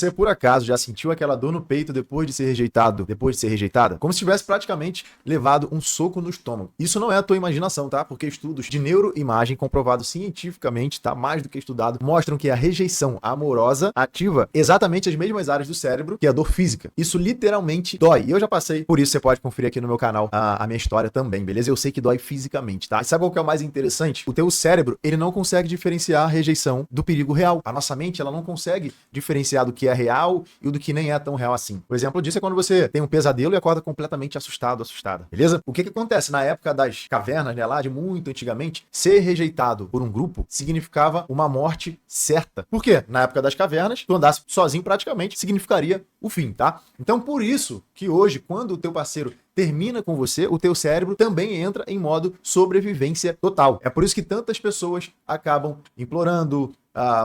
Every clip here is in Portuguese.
Você por acaso já sentiu aquela dor no peito depois de ser rejeitado, depois de ser rejeitada? Como se tivesse praticamente levado um soco no estômago. Isso não é a tua imaginação, tá? Porque estudos de neuroimagem comprovados cientificamente, tá? Mais do que estudado, mostram que a rejeição amorosa ativa exatamente as mesmas áreas do cérebro que a dor física. Isso literalmente dói. E eu já passei por isso, você pode conferir aqui no meu canal a minha história também, beleza? Eu sei que dói fisicamente, tá? E sabe qual que é o mais interessante? O teu cérebro, ele não consegue diferenciar a rejeição do perigo real. A nossa mente, ela não consegue diferenciar do que é real e do que nem é tão real assim. O exemplo disso é quando você tem um pesadelo e acorda completamente assustado, assustada, beleza? O que que acontece? Na época das cavernas, né, lá de muito antigamente, ser rejeitado por um grupo significava uma morte certa. Por quê? Na época das cavernas, tu andasse sozinho praticamente significaria o fim, tá? Então, por isso que hoje, quando o teu parceiro termina com você, o teu cérebro também entra em modo sobrevivência total. É por isso que tantas pessoas acabam implorando,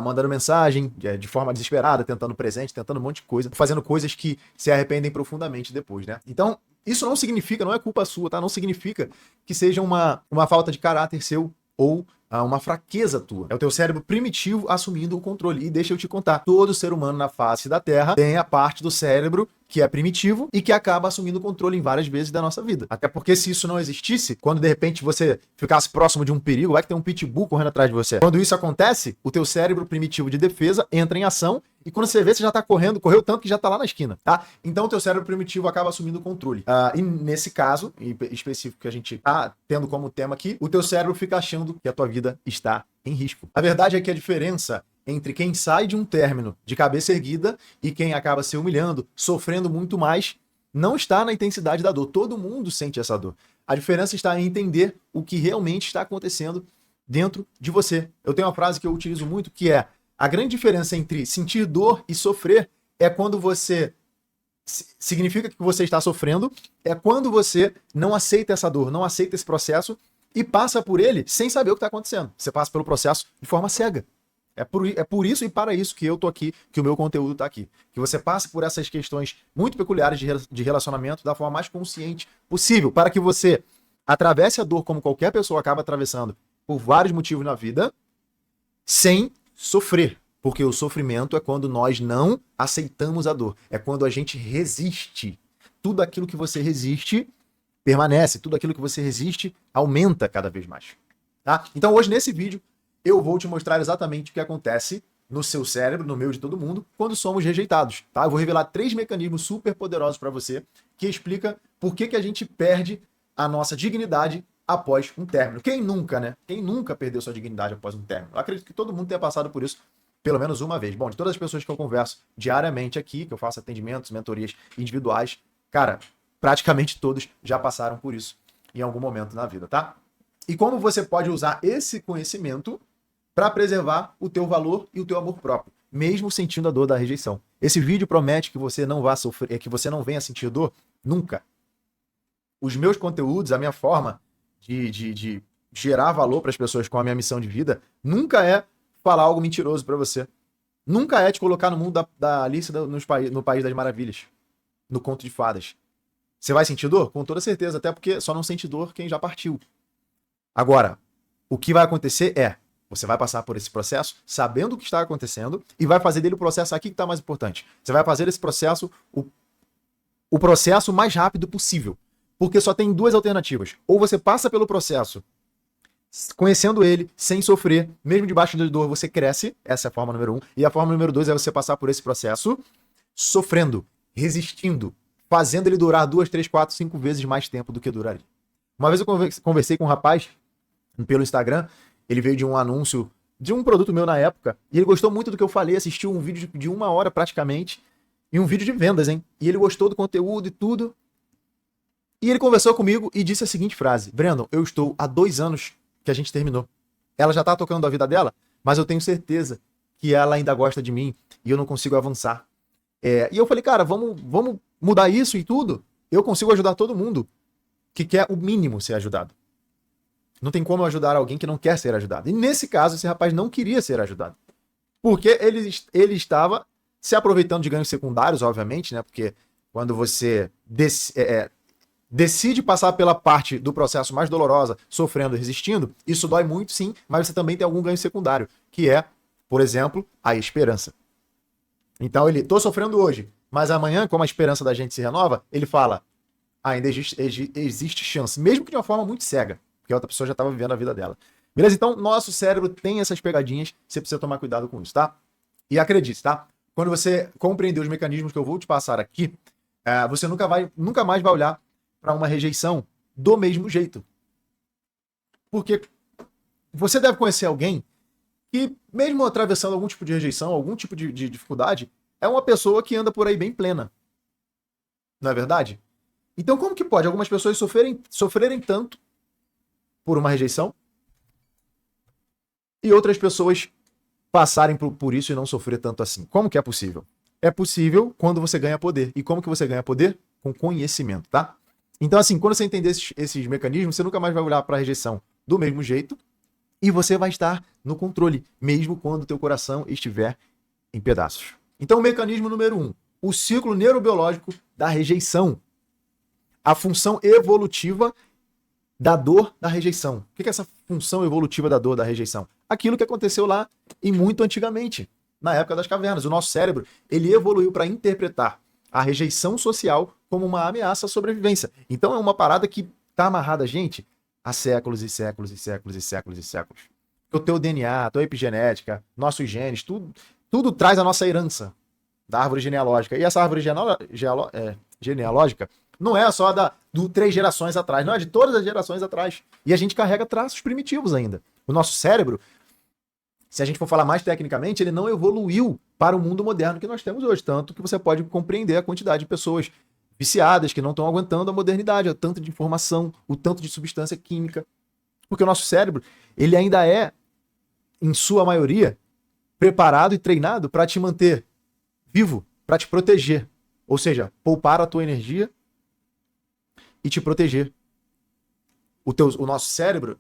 mandando mensagem de forma desesperada, tentando presente, tentando um monte de coisa, fazendo coisas que se arrependem profundamente depois, né? Então, isso não significa, não é culpa sua, tá? Não significa que seja uma falta de caráter seu ou uma fraqueza tua. É o teu cérebro primitivo assumindo o controle. E deixa eu te contar, todo ser humano na face da Terra tem a parte do cérebro que é primitivo e que acaba assumindo o controle em várias vezes da nossa vida. Até porque se isso não existisse, quando de repente você ficasse próximo de um perigo, vai que tem um pitbull correndo atrás de você. Quando isso acontece, o teu cérebro primitivo de defesa entra em ação e quando você vê, você já tá correndo, correu tanto que já tá lá na esquina, tá? Então o teu cérebro primitivo acaba assumindo o controle. E nesse caso, em específico que a gente tá tendo como tema aqui, o teu cérebro fica achando que a tua vida está em risco. A verdade é que a diferença entre quem sai de um término de cabeça erguida e quem acaba se humilhando, sofrendo muito mais, não está na intensidade da dor. Todo mundo sente essa dor. A diferença está em entender o que realmente está acontecendo dentro de você. Eu tenho uma frase que eu utilizo muito que é: a grande diferença entre sentir dor e sofrer é quando você significa que você está sofrendo, é quando você não aceita essa dor, não aceita esse processo e passa por ele sem saber o que está acontecendo. Você passa pelo processo de forma cega. É por isso e para isso que eu tô aqui, que o meu conteúdo tá aqui. Que você passe por essas questões muito peculiares de relacionamento da forma mais consciente possível, para que você atravesse a dor como qualquer pessoa acaba atravessando por vários motivos na vida, sem sofrer. Porque o sofrimento é quando nós não aceitamos a dor. É quando a gente resiste. Tudo aquilo que você resiste permanece. Tudo aquilo que você resiste aumenta cada vez mais. Tá? Então hoje nesse vídeo eu vou te mostrar exatamente o que acontece no seu cérebro, no meu de todo mundo, quando somos rejeitados, tá? Eu vou revelar 3 mecanismos super poderosos para você que explica por que a gente perde a nossa dignidade após um término. Quem nunca, né? Quem nunca perdeu sua dignidade após um término? Eu acredito que todo mundo tenha passado por isso pelo menos uma vez. Bom, de todas as pessoas que eu converso diariamente aqui, que eu faço atendimentos, mentorias individuais, cara, praticamente todos já passaram por isso em algum momento na vida, tá? E como você pode usar esse conhecimento para preservar o teu valor e o teu amor próprio, mesmo sentindo a dor da rejeição. Esse vídeo promete que você não vá sofrer, que você não venha sentir dor nunca. Os meus conteúdos, a minha forma de gerar valor para as pessoas com a minha missão de vida, nunca é falar algo mentiroso para você. Nunca é te colocar no mundo da Alice no País das Maravilhas, no conto de fadas. Você vai sentir dor? Com toda certeza, até porque só não sente dor quem já partiu. Agora, o que vai acontecer é, você vai passar por esse processo sabendo o que está acontecendo e vai fazer dele o processo aqui que está mais importante. Você vai fazer esse processo, o processo mais rápido possível. Porque só tem 2 alternativas. Ou você passa pelo processo conhecendo ele, sem sofrer, mesmo debaixo da dor, você cresce. Essa é a forma número 1. E a forma número 2 é você passar por esse processo sofrendo, resistindo, fazendo ele durar 2, 3, 4, 5 vezes mais tempo do que duraria. Uma vez eu conversei com um rapaz pelo Instagram. Ele veio de um anúncio de um produto meu na época, e ele gostou muito do que eu falei, assistiu um vídeo de 1 hora praticamente, e um vídeo de vendas, hein? E ele gostou do conteúdo e tudo. E ele conversou comigo e disse a seguinte frase: Brandon, eu estou há 2 anos que a gente terminou. Ela já tá tocando a vida dela, mas eu tenho certeza que ela ainda gosta de mim e eu não consigo avançar. E eu falei, cara, vamos mudar isso e tudo. Eu consigo ajudar todo mundo que quer o mínimo ser ajudado. Não tem como ajudar alguém que não quer ser ajudado. E nesse caso, esse rapaz não queria ser ajudado. Porque ele estava se aproveitando de ganhos secundários, obviamente, né? Porque quando você decide passar pela parte do processo mais dolorosa, sofrendo e resistindo, isso dói muito, sim, mas você também tem algum ganho secundário, que é, por exemplo, a esperança. Então ele, tô sofrendo hoje, mas amanhã, como a esperança da gente se renova, ele fala, ainda existe chance, mesmo que de uma forma muito cega, porque a outra pessoa já estava vivendo a vida dela. Beleza? Então, nosso cérebro tem essas pegadinhas, você precisa tomar cuidado com isso, tá? E acredite, tá? Quando você compreender os mecanismos que eu vou te passar aqui, você nunca mais vai olhar para uma rejeição do mesmo jeito. Porque você deve conhecer alguém que, mesmo atravessando algum tipo de rejeição, algum tipo de dificuldade, é uma pessoa que anda por aí bem plena. Não é verdade? Então, como que pode algumas pessoas sofrerem tanto por uma rejeição e outras pessoas passarem por isso e não sofrer tanto assim? Como que é possível? É possível quando você ganha poder. E como que você ganha poder? Com conhecimento, tá? Então, assim, quando você entender esses mecanismos, você nunca mais vai olhar para a rejeição do mesmo jeito e você vai estar no controle, mesmo quando o teu coração estiver em pedaços. Então, o mecanismo número 1, o ciclo neurobiológico da rejeição. A função evolutiva da dor da rejeição. O que é essa função evolutiva da dor da rejeição? Aquilo que aconteceu lá e muito antigamente, na época das cavernas. O nosso cérebro, ele evoluiu para interpretar a rejeição social como uma ameaça à sobrevivência. Então é uma parada que está amarrada, gente, há séculos e séculos e séculos e séculos e séculos. O teu DNA, a tua epigenética, nossos genes, tudo traz a nossa herança da árvore genealógica. E essa árvore genealógica não é só do 3 gerações atrás, não é de todas as gerações atrás. E a gente carrega traços primitivos ainda. O nosso cérebro, se a gente for falar mais tecnicamente, ele não evoluiu para o mundo moderno que nós temos hoje. Tanto que você pode compreender a quantidade de pessoas viciadas que não estão aguentando a modernidade, o tanto de informação, o tanto de substância química. Porque o nosso cérebro, ele ainda é, em sua maioria, preparado e treinado para te manter vivo, para te proteger. Ou seja, poupar a tua energia e te proteger. O nosso cérebro,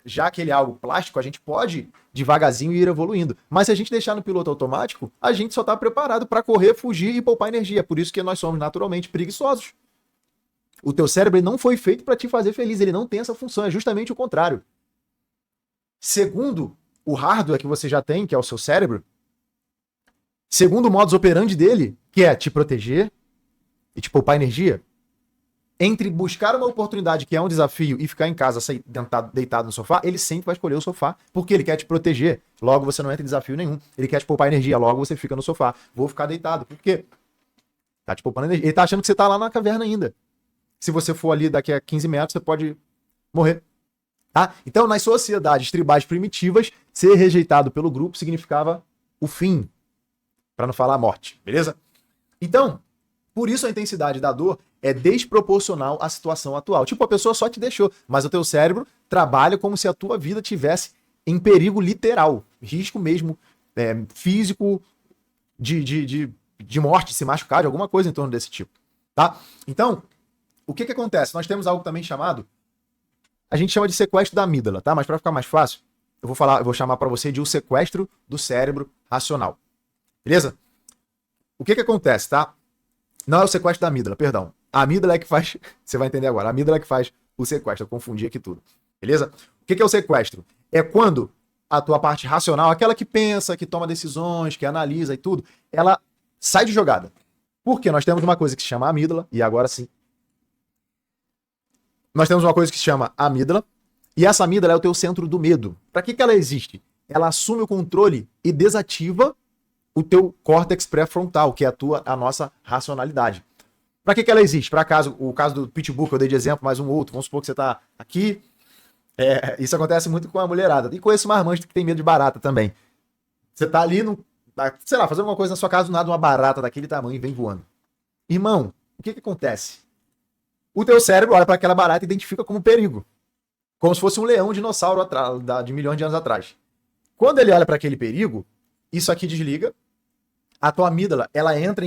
já que ele é algo plástico, a gente pode devagarzinho ir evoluindo. Mas se a gente deixar no piloto automático, a gente só está preparado para correr, fugir e poupar energia. Por isso que nós somos naturalmente preguiçosos. O teu cérebro não foi feito para te fazer feliz, ele não tem essa função, é justamente o contrário. Segundo o hardware que você já tem, que é o seu cérebro, segundo o modus operandi dele, que é te proteger e te poupar energia, entre buscar uma oportunidade que é um desafio e ficar em casa deitado no sofá, ele sempre vai escolher o sofá, porque ele quer te proteger. Logo você não entra em desafio nenhum. Ele quer te poupar energia, logo você fica no sofá. Vou ficar deitado. Por quê? Tá te poupando energia. Ele tá achando que você tá lá na caverna ainda. Se você for ali daqui a 15 metros, você pode morrer. Tá? Então, nas sociedades tribais primitivas, ser rejeitado pelo grupo significava o fim, para não falar a morte, beleza? Então, por isso a intensidade da dor é desproporcional à situação atual. Tipo, a pessoa só te deixou, mas o teu cérebro trabalha como se a tua vida tivesse em perigo literal, risco mesmo físico de morte, se machucar, de alguma coisa em torno desse tipo, tá? Então, o que acontece? Nós temos algo também chamado, a gente chama de sequestro da amígdala, tá? Mas para ficar mais fácil, eu vou chamar para você de o sequestro do cérebro racional. Beleza? O que acontece, tá? Não é o sequestro da amígdala, perdão. A amígdala é que faz, você vai entender agora, a amígdala é que faz o sequestro, eu confundi aqui tudo. Beleza? O que é o sequestro? É quando a tua parte racional, aquela que pensa, que toma decisões, que analisa e tudo, ela sai de jogada. Porque nós temos uma coisa que se chama amígdala, e agora sim. Nós temos uma coisa que se chama amígdala, e essa amígdala é o teu centro do medo. Para que ela existe? Ela assume o controle e desativa o teu córtex pré-frontal, que é a nossa racionalidade. Para que ela existe? Para o caso do pitbull que eu dei de exemplo, mais um outro, vamos supor que você está aqui, isso acontece muito com a mulherada. E conheço marmanjo que tem medo de barata também. Você está ali, sei lá, fazendo alguma coisa na sua casa, do nada uma barata daquele tamanho vem voando. Irmão, o que acontece? O teu cérebro olha para aquela barata e identifica como perigo. Como se fosse um leão, um dinossauro de milhões de anos atrás. Quando ele olha para aquele perigo, isso aqui desliga. A tua amígdala, ela entra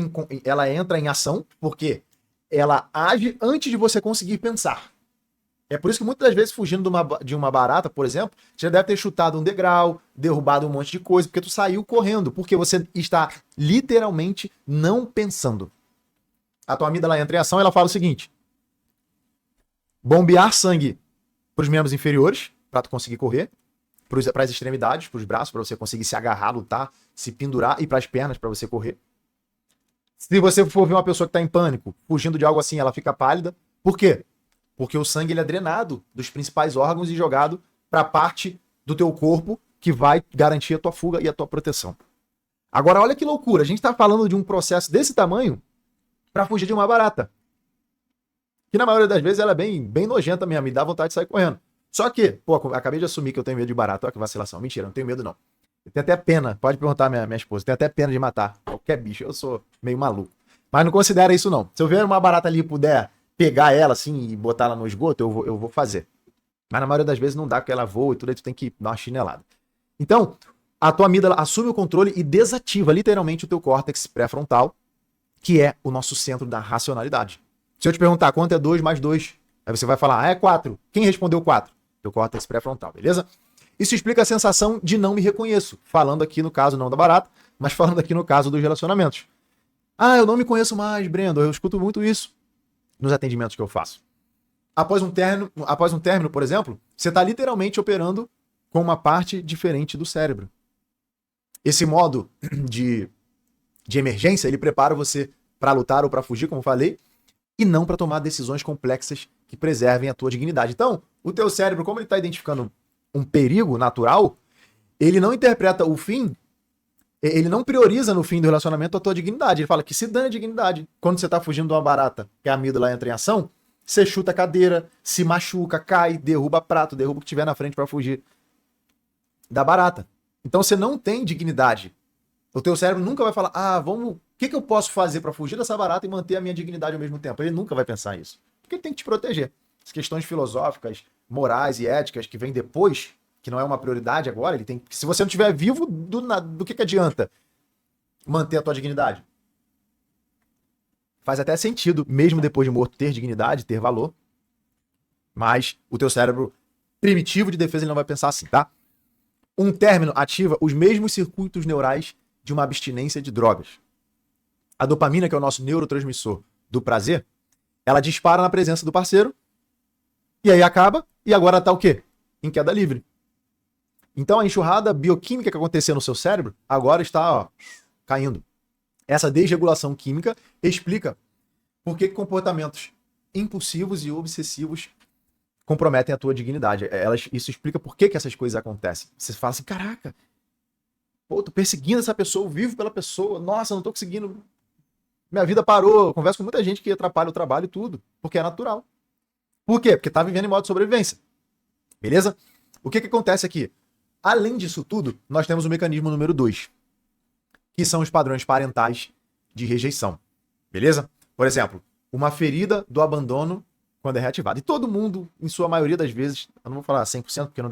em ação, porque ela age antes de você conseguir pensar. É por isso que muitas das vezes, fugindo de uma barata, por exemplo, você já deve ter chutado um degrau, derrubado um monte de coisa, porque tu saiu correndo, porque você está literalmente não pensando. A tua amígdala entra em ação e ela fala o seguinte: bombear sangue para os membros inferiores, para tu conseguir correr, para as extremidades, para os braços, para você conseguir se agarrar, lutar, se pendurar, e para as pernas, para você correr. Se você for ver uma pessoa que está em pânico, fugindo de algo assim, ela fica pálida. Por quê? Porque o sangue ele é drenado dos principais órgãos e jogado para a parte do teu corpo que vai garantir a tua fuga e a tua proteção. Agora, olha que loucura. A gente está falando de um processo desse tamanho para fugir de uma barata. Que na maioria das vezes ela é bem nojenta mesmo, me dá vontade de sair correndo. Só que, pô, acabei de assumir que eu tenho medo de barata. Olha que vacilação. Mentira, não tenho medo não. Eu tenho até pena, pode perguntar à minha esposa, eu tenho até pena de matar qualquer bicho, eu sou meio maluco. Mas não considera isso não. Se eu ver uma barata ali e puder pegar ela assim e botar ela no esgoto, eu vou fazer. Mas na maioria das vezes não dá, porque ela voa e tudo, aí tu tem que dar uma chinelada. Então, a tua amígdala assume o controle e desativa literalmente o teu córtex pré-frontal, que é o nosso centro da racionalidade. Se eu te perguntar quanto é 2 mais 2, aí você vai falar, é 4. Quem respondeu 4? Teu córtex pré-frontal, beleza? Isso explica a sensação de não me reconheço, falando aqui no caso não da barata, mas falando aqui no caso dos relacionamentos. Ah, eu não me conheço mais, Brendo, eu escuto muito isso nos atendimentos que eu faço. Após um término, por exemplo, você está literalmente operando com uma parte diferente do cérebro. Esse modo de emergência, ele prepara você para lutar ou para fugir, como eu falei, e não para tomar decisões complexas que preservem a tua dignidade. Então, o teu cérebro, como ele está identificando um perigo natural, ele não interpreta o fim, ele não prioriza no fim do relacionamento a tua dignidade. Ele fala que se dane a dignidade. Quando você está fugindo de uma barata, que a amígdala entra em ação, você chuta a cadeira, se machuca, cai, derruba prato, derruba o que tiver na frente para fugir da barata. Então você não tem dignidade. O teu cérebro nunca vai falar, o que eu posso fazer para fugir dessa barata e manter a minha dignidade ao mesmo tempo? Ele nunca vai pensar isso. Porque ele tem que te proteger. As questões filosóficas, morais e éticas que vêm depois, que não é uma prioridade agora, ele tem. Se você não estiver vivo, do que adianta manter a tua dignidade? Faz até sentido, mesmo depois de morto, ter dignidade, ter valor. Mas o teu cérebro primitivo de defesa ele não vai pensar assim, tá? Um término ativa os mesmos circuitos neurais de uma abstinência de drogas. A dopamina, que é o nosso neurotransmissor do prazer, ela dispara na presença do parceiro, e aí acaba, e agora tá o quê? Em queda livre. Então a enxurrada bioquímica que aconteceu no seu cérebro, agora está caindo. Essa desregulação química explica por que comportamentos impulsivos e obsessivos comprometem a tua dignidade. Isso explica por que essas coisas acontecem. Você fala assim, caraca, pô, tô perseguindo essa pessoa, eu vivo pela pessoa, nossa, não tô conseguindo, minha vida parou. Eu converso com muita gente que atrapalha o trabalho e tudo, porque é natural. Por quê? Porque tá vivendo em modo de sobrevivência. Beleza? O que acontece aqui? Além disso tudo, nós temos o mecanismo número 2, que são os padrões parentais de rejeição. Beleza? Por exemplo, uma ferida do abandono quando é reativada. E todo mundo, em sua maioria das vezes, eu não vou falar 100%, porque não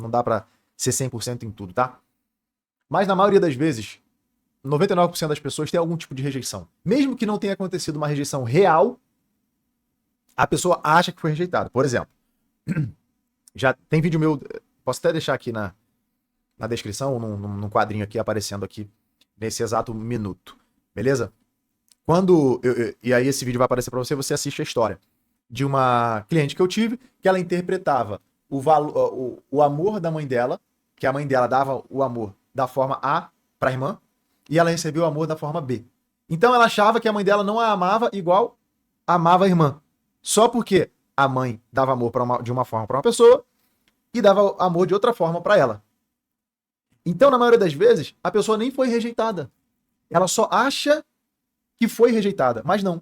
dá pra ser 100% em tudo, tá? Mas na maioria das vezes, 99% das pessoas tem algum tipo de rejeição. Mesmo que não tenha acontecido uma rejeição real, a pessoa acha que foi rejeitada. Por exemplo, já tem vídeo meu, posso até deixar aqui na descrição, ou num quadrinho aqui, aparecendo aqui, nesse exato minuto. Beleza? E aí esse vídeo vai aparecer para você, você assiste a história de uma cliente que eu tive, que ela interpretava o amor da mãe dela, que a mãe dela dava o amor da forma A para a irmã, e ela recebeu o amor da forma B. Então ela achava que a mãe dela não a amava igual amava a irmã. Só porque a mãe dava amor de uma forma para uma pessoa e dava amor de outra forma para ela. Então, na maioria das vezes, a pessoa nem foi rejeitada. Ela só acha que foi rejeitada, mas não.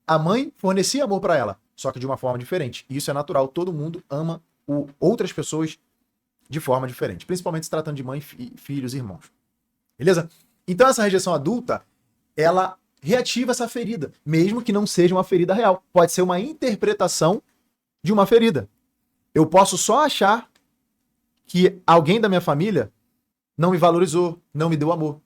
A mãe fornecia amor para ela, só que de uma forma diferente. E isso é natural, todo mundo ama outras pessoas de forma diferente, principalmente se tratando de mãe, filhos e irmãos. Beleza? Então essa rejeição adulta, ela reativa essa ferida, mesmo que não seja uma ferida real. Pode ser uma interpretação de uma ferida. Eu posso só achar que alguém da minha família não me valorizou, não me deu amor.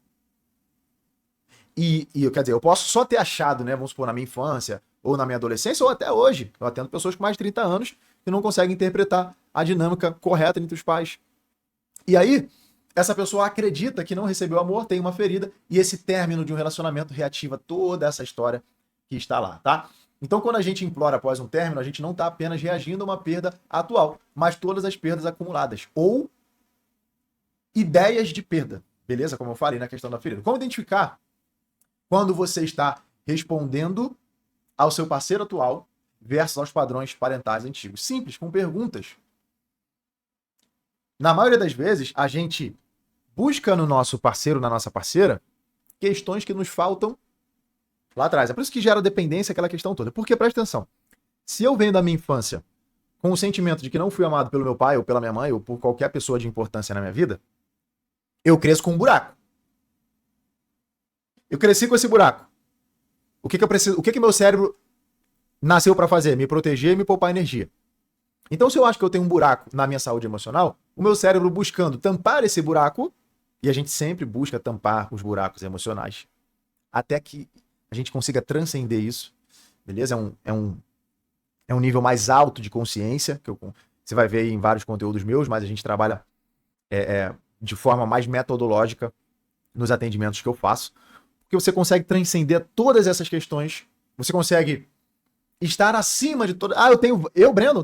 Quer dizer, eu posso só ter achado, né, vamos supor, na minha infância, ou na minha adolescência, ou até hoje. Eu atendo pessoas com mais de 30 anos que não conseguem interpretar a dinâmica correta entre os pais. E aí, essa pessoa acredita que não recebeu amor, tem uma ferida, e esse término de um relacionamento reativa toda essa história que está lá, tá? Então, quando a gente implora após um término, a gente não está apenas reagindo a uma perda atual, mas todas as perdas acumuladas, ou ideias de perda, beleza? Como eu falei na questão da ferida. Como identificar quando você está respondendo ao seu parceiro atual versus aos padrões parentais antigos. Simples, com perguntas. Na maioria das vezes, a gente busca no nosso parceiro, na nossa parceira, questões que nos faltam lá atrás. É por isso que gera dependência aquela questão toda. Porque, presta atenção, se eu venho da minha infância com o sentimento de que não fui amado pelo meu pai, ou pela minha mãe, ou por qualquer pessoa de importância na minha vida, eu cresço com um buraco. Eu cresci com esse buraco. O que eu preciso? O que meu cérebro nasceu para fazer? Me proteger e me poupar energia. Então, se eu acho que eu tenho um buraco na minha saúde emocional, o meu cérebro buscando tampar esse buraco, e a gente sempre busca tampar os buracos emocionais, até que a gente consiga transcender isso, beleza? É um nível mais alto de consciência, que você vai ver em vários conteúdos meus, mas a gente trabalha de forma mais metodológica nos atendimentos que eu faço, porque você consegue transcender todas essas questões, você consegue estar acima de todas... Breno,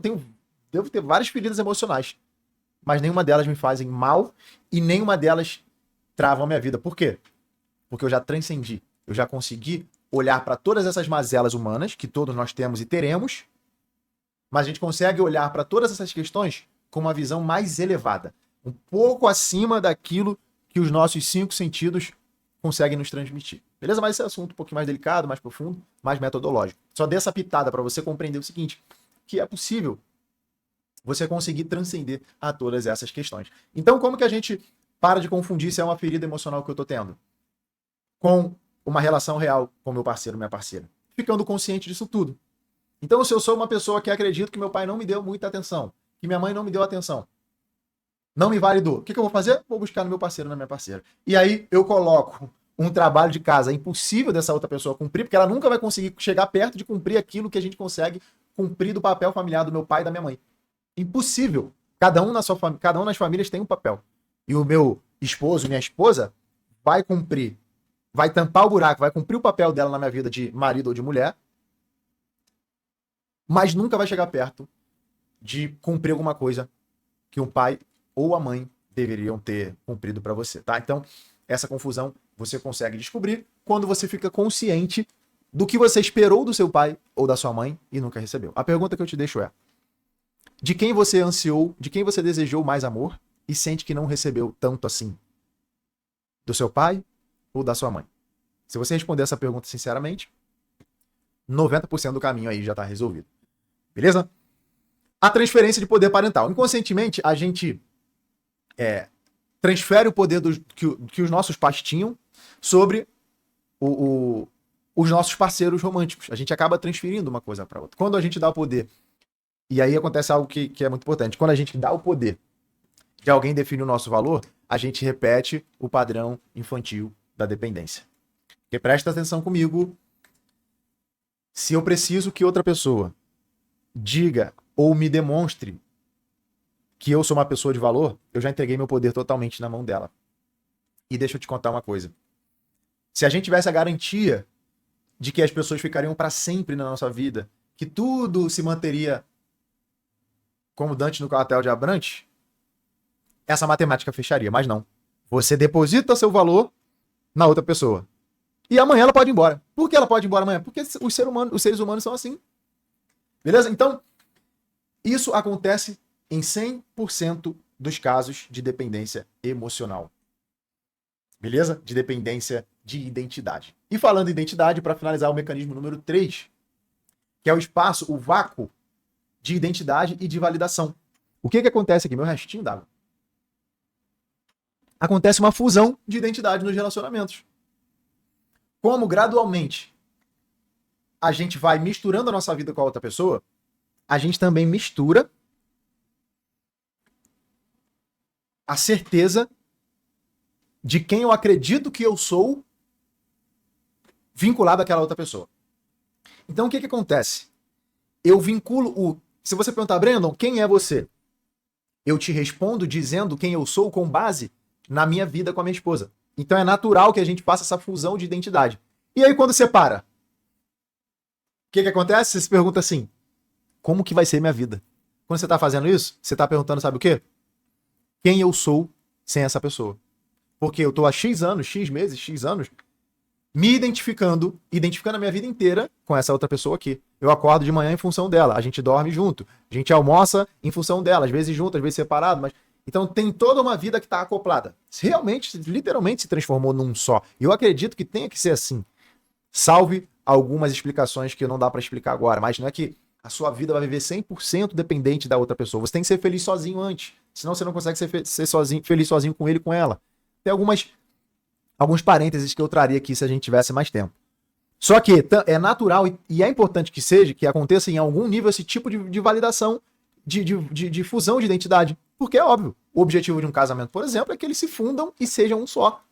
devo ter várias feridas emocionais, mas nenhuma delas me fazem mal e nenhuma delas travam a minha vida. Por quê? Porque eu já transcendi, eu já consegui olhar para todas essas mazelas humanas que todos nós temos e teremos, mas a gente consegue olhar para todas essas questões com uma visão mais elevada, um pouco acima daquilo que os nossos 5 sentidos conseguem nos transmitir. Beleza? Mas esse é um assunto um pouquinho mais delicado, mais profundo, mais metodológico. Só dei essa pitada para você compreender o seguinte, que é possível você conseguir transcender a todas essas questões. Então, como que a gente para de confundir se é uma ferida emocional que eu tô tendo com uma relação real com meu parceiro, minha parceira? Ficando consciente disso tudo. Então, se eu sou uma pessoa que acredito que meu pai não me deu muita atenção, que minha mãe não me deu atenção, não me validou, o que eu vou fazer? Vou buscar no meu parceiro, na minha parceira. E aí, eu coloco um trabalho de casa impossível dessa outra pessoa cumprir, porque ela nunca vai conseguir chegar perto de cumprir aquilo que a gente consegue cumprir do papel familiar do meu pai e da minha mãe. Impossível. Cada um nas famílias tem um papel. E o meu esposo, minha esposa, vai cumprir, vai tampar o buraco, vai cumprir o papel dela na minha vida de marido ou de mulher, mas nunca vai chegar perto de cumprir alguma coisa que um pai ou a mãe deveriam ter cumprido para você, tá? Então, essa confusão você consegue descobrir quando você fica consciente do que você esperou do seu pai ou da sua mãe e nunca recebeu. A pergunta que eu te deixo é: de quem você ansiou, de quem você desejou mais amor e sente que não recebeu tanto assim? Do seu pai ou da sua mãe? Se você responder essa pergunta sinceramente, 90% do caminho aí já está resolvido. Beleza? A transferência de poder parental. Inconscientemente, a gente transfere o poder que os nossos pais tinham sobre os nossos parceiros românticos. A gente acaba transferindo uma coisa para outra. Quando a gente dá o poder, e aí acontece algo que é muito importante, quando a gente dá o poder de alguém definir o nosso valor, a gente repete o padrão infantil da dependência. Porque presta atenção comigo, se eu preciso que outra pessoa diga ou me demonstre que eu sou uma pessoa de valor, eu já entreguei meu poder totalmente na mão dela. E deixa eu te contar uma coisa. Se a gente tivesse a garantia de que as pessoas ficariam para sempre na nossa vida, que tudo se manteria como Dante no Quartel de Abrantes, essa matemática fecharia, mas não. Você deposita seu valor na outra pessoa. E amanhã ela pode ir embora. Por que ela pode ir embora amanhã? Porque os seres humanos são assim. Beleza? Então, isso acontece em 100% dos casos de dependência emocional. Beleza? De dependência de identidade. E falando em identidade, para finalizar, o mecanismo número 3, que é o espaço, o vácuo de identidade e de validação. O que acontece aqui? Meu restinho d'água. Acontece uma fusão de identidade nos relacionamentos. Como gradualmente a gente vai misturando a nossa vida com a outra pessoa, a gente também mistura a certeza de quem eu acredito que eu sou vinculado àquela outra pessoa. Então o que acontece? Eu vinculo Se você perguntar, Brandon, quem é você? Eu te respondo dizendo quem eu sou com base na minha vida com a minha esposa. Então é natural que a gente faça essa fusão de identidade. E aí quando separa? O que acontece? Você se pergunta assim, como que vai ser minha vida? Quando você está fazendo isso, você está perguntando, sabe o quê? Quem eu sou sem essa pessoa. Porque eu estou há X anos, X meses, X anos, me identificando a minha vida inteira com essa outra pessoa aqui. Eu acordo de manhã em função dela, a gente dorme junto, a gente almoça em função dela, às vezes junto, às vezes separado, mas então tem toda uma vida que está acoplada. Realmente, literalmente se transformou num só. Eu acredito que tenha que ser assim. Salve algumas explicações que não dá para explicar agora, mas não é que a sua vida vai viver 100% dependente da outra pessoa. Você tem que ser feliz sozinho antes, senão você não consegue ser sozinho, feliz sozinho com ele, com ela. Tem alguns parênteses que eu traria aqui se a gente tivesse mais tempo. Só que é natural e é importante que aconteça em algum nível esse tipo de validação, de fusão de identidade. Porque é óbvio, o objetivo de um casamento, por exemplo, é que eles se fundam e sejam um só.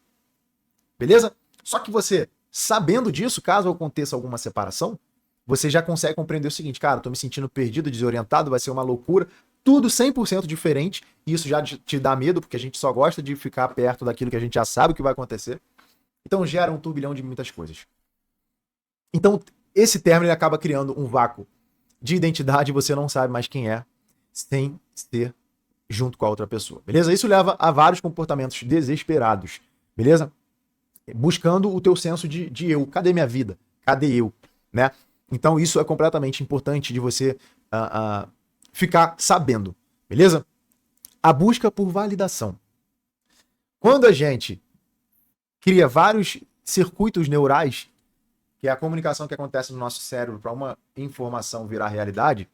Beleza? Só que você, sabendo disso, caso aconteça alguma separação, você já consegue compreender o seguinte, cara, tô me sentindo perdido, desorientado, vai ser uma loucura, tudo 100% diferente, e isso já te dá medo, porque a gente só gosta de ficar perto daquilo que a gente já sabe que vai acontecer. Então gera um turbilhão de muitas coisas. Então esse término ele acaba criando um vácuo de identidade, você não sabe mais quem é, sem ser junto com a outra pessoa, beleza? Isso leva a vários comportamentos desesperados, beleza? Buscando o teu senso de eu, cadê minha vida? Cadê eu? Né? Então isso é completamente importante de você ficar sabendo, beleza? A busca por validação. Quando a gente cria vários circuitos neurais, que é a comunicação que acontece no nosso cérebro para uma informação virar realidade,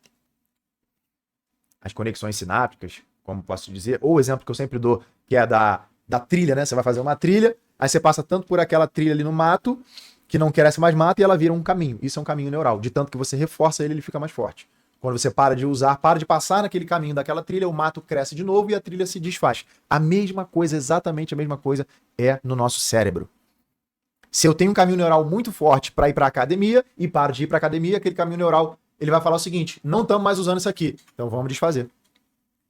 as conexões sinápticas, como posso dizer, ou o exemplo que eu sempre dou, que é da trilha, né? Você vai fazer uma trilha, aí você passa tanto por aquela trilha ali no mato, que não cresce mais mato, e ela vira um caminho. Isso é um caminho neural. De tanto que você reforça ele, ele fica mais forte. Quando você para de passar naquele caminho daquela trilha, o mato cresce de novo e a trilha se desfaz. A mesma coisa, exatamente a mesma coisa, é no nosso cérebro. Se eu tenho um caminho neural muito forte para ir para a academia e paro de ir para a academia, aquele caminho neural, ele vai falar o seguinte, não estamos mais usando isso aqui, então vamos desfazer.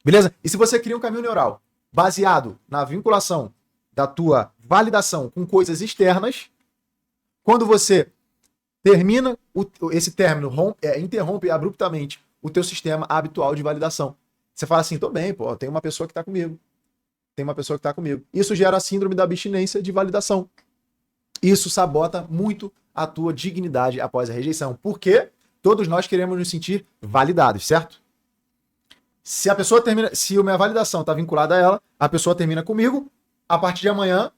Beleza? E se você cria um caminho neural baseado na vinculação da tua validação com coisas externas, quando você termina esse término, interrompe abruptamente o teu sistema habitual de validação. Você fala assim, tô bem, pô, tem uma pessoa que tá comigo. Isso gera a síndrome da abstinência de validação. Isso sabota muito a tua dignidade após a rejeição. Porque todos nós queremos nos sentir validados, certo? Se a minha validação está vinculada a ela, a pessoa termina comigo, a partir de amanhã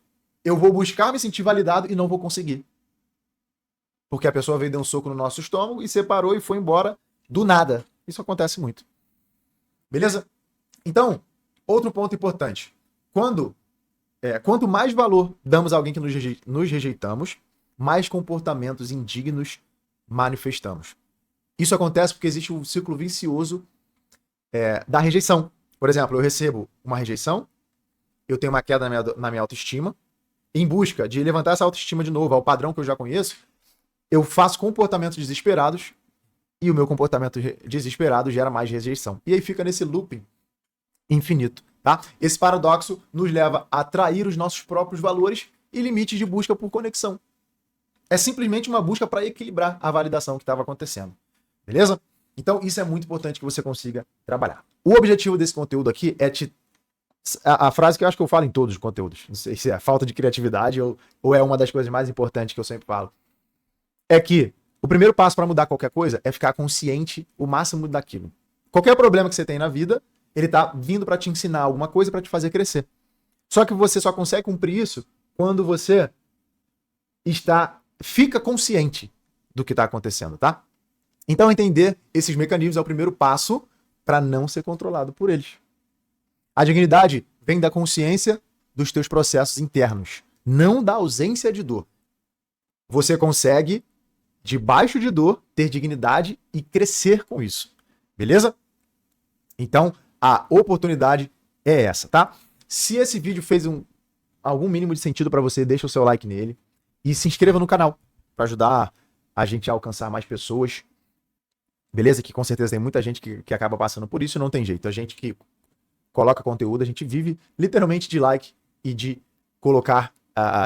eu vou buscar me sentir validado e não vou conseguir. Porque a pessoa veio, deu um soco no nosso estômago e separou e foi embora do nada. Isso acontece muito. Beleza? Então, outro ponto importante. Quanto mais valor damos a alguém que nos rejeitamos, mais comportamentos indignos manifestamos. Isso acontece porque existe um ciclo vicioso da rejeição. Por exemplo, eu recebo uma rejeição, eu tenho uma queda na minha autoestima, em busca de levantar essa autoestima de novo ao padrão que eu já conheço, eu faço comportamentos desesperados e o meu comportamento desesperado gera mais rejeição. E aí fica nesse looping infinito, tá? Esse paradoxo nos leva a trair os nossos próprios valores e limites de busca por conexão. É simplesmente uma busca para equilibrar a validação que estava acontecendo. Beleza? Então, isso é muito importante que você consiga trabalhar. O objetivo desse conteúdo aqui é a frase que eu acho que eu falo em todos os conteúdos, não sei se é falta de criatividade ou é uma das coisas mais importantes que eu sempre falo, é que o primeiro passo para mudar qualquer coisa é ficar consciente o máximo daquilo. Qualquer problema que você tem na vida, ele tá vindo para te ensinar alguma coisa para te fazer crescer. Só que você só consegue cumprir isso quando você fica consciente do que está acontecendo, tá? Então, entender esses mecanismos é o primeiro passo para não ser controlado por eles. A dignidade vem da consciência dos teus processos internos, não da ausência de dor. Você consegue, debaixo de dor, ter dignidade e crescer com isso. Beleza? Então, a oportunidade é essa, tá? Se esse vídeo fez algum mínimo de sentido para você, deixa o seu like nele e se inscreva no canal para ajudar a gente a alcançar mais pessoas. Beleza? Que com certeza tem muita gente que acaba passando por isso e não tem jeito. A gente que coloca conteúdo, a gente vive literalmente de like e de colocar,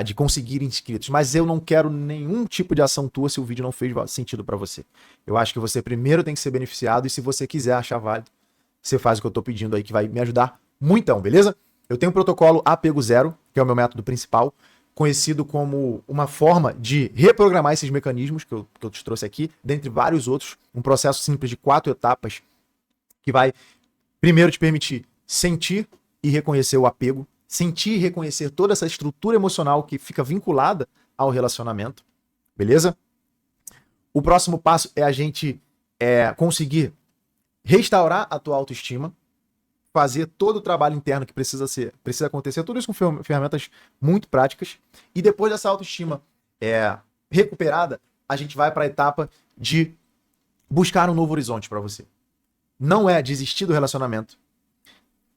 de conseguir inscritos. Mas eu não quero nenhum tipo de ação tua se o vídeo não fez sentido para você. Eu acho que você primeiro tem que ser beneficiado e se você quiser achar válido, você faz o que eu tô pedindo aí que vai me ajudar muitão, beleza? Eu tenho um protocolo Apego Zero, que é o meu método principal, conhecido como uma forma de reprogramar esses mecanismos que eu te trouxe aqui, dentre vários outros, um processo simples de 4 etapas que vai primeiro te permitir sentir e reconhecer o apego, sentir e reconhecer toda essa estrutura emocional que fica vinculada ao relacionamento, beleza? O próximo passo é a gente conseguir restaurar a tua autoestima, fazer todo o trabalho interno que precisa acontecer, tudo isso com ferramentas muito práticas, e depois dessa autoestima recuperada, a gente vai para a etapa de buscar um novo horizonte para você. Não é desistir do relacionamento,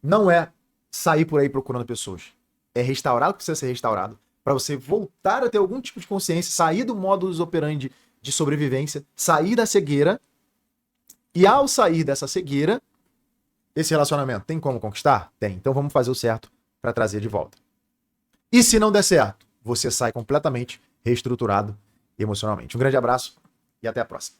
não é sair por aí procurando pessoas, é restaurar o que precisa ser restaurado, para você voltar a ter algum tipo de consciência, sair do modus operandi de sobrevivência, sair da cegueira, e ao sair dessa cegueira, esse relacionamento tem como conquistar? Tem. Então vamos fazer o certo para trazer de volta. E se não der certo, você sai completamente reestruturado emocionalmente. Um grande abraço e até a próxima.